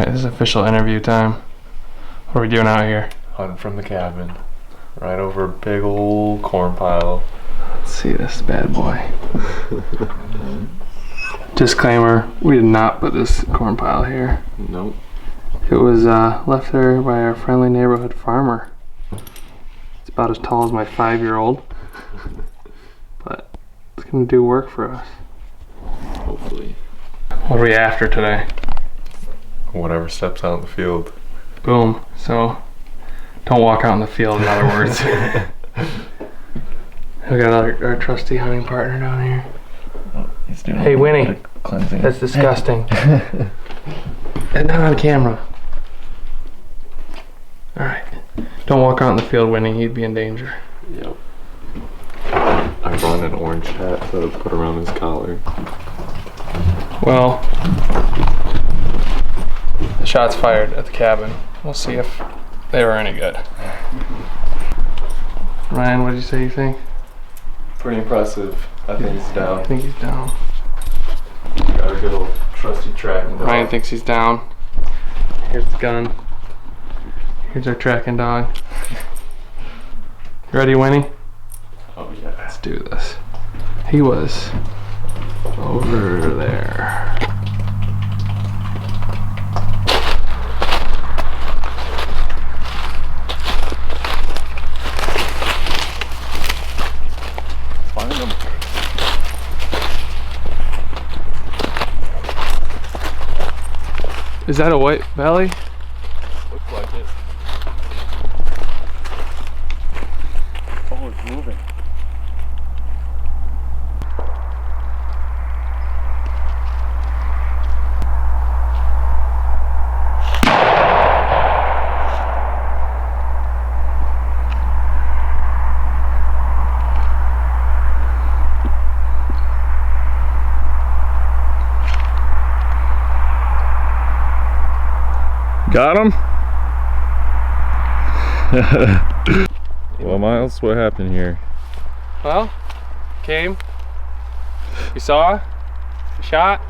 Alright, this is official interview time. What are we doing out here? Hunting from the cabin. Right over a big old corn pile. Let's see this bad boy. Disclaimer, we did not put this corn pile here. Nope. It was left there by our friendly neighborhood farmer. It's about as tall as my 5-year-old. But it's gonna do work for us. Hopefully. What are we after today? Whatever steps out in the field. Boom. So don't walk out in the field, in other words. We got our trusty hunting partner down here. Oh, he's doing hey Winnie, cleansing. that's disgusting. And not on camera. Alright. Don't walk out in the field, Winnie, he'd be in danger. Yep. I brought an orange hat to put around his collar. Well, the shots fired at the cabin. We'll see if they were any good. Ryan, what did you say you think? Pretty impressive. I think he's I down. think he's down. Got a good old trusty tracking dog. Ryan thinks he's down. Here's the gun. Here's our tracking dog. You ready, Winnie? Oh yeah. Let's do this. He was over there. Find him. Is that a white belly? Looks like it. Oh, it's moving. Got him? Well, Miles, what happened here? Well, came, we saw, we shot,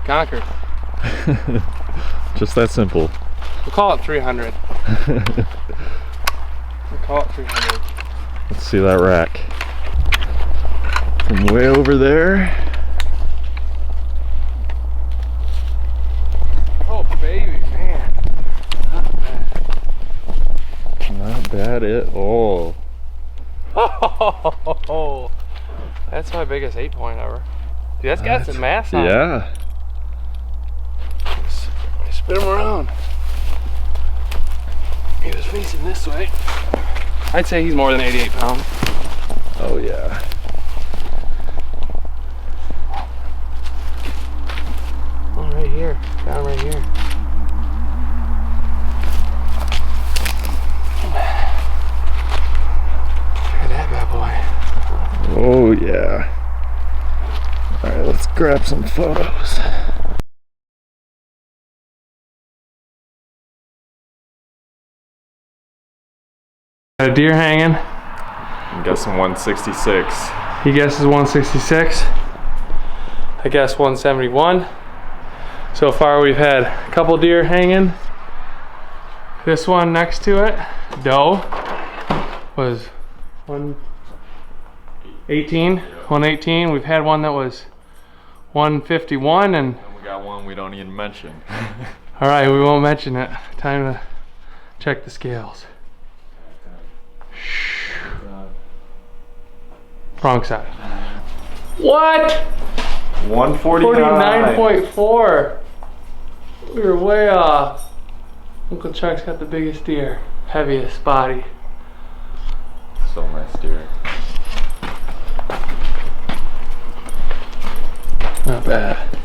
conquered. Just that simple. We'll call it 300. We'll call it 300. Let's see that rack. From way over there. Oh, baby, man. Not bad at all. Oh, that's my biggest 8-point ever. Dude, that's got some mass on it. Yeah. Spin him around. He was facing this way. I'd say he's more than 88 pounds. Oh yeah. Oh, right here. Down right here. Look at that bad boy. Oh yeah. All right, let's grab some photos. Got a deer hanging. I'm guessing 166. He guesses 166. I guess 171. So far we've had a couple deer hanging. This one next to it, doe, was 118. 118. We've had one that was 151, and We got one we don't even mention. all right, we won't mention it. Time to check the scales. Wrong side. What? 149. 49.4. We were way off. Uncle Chuck's got the biggest deer, heaviest body. So nice deer. Not bad.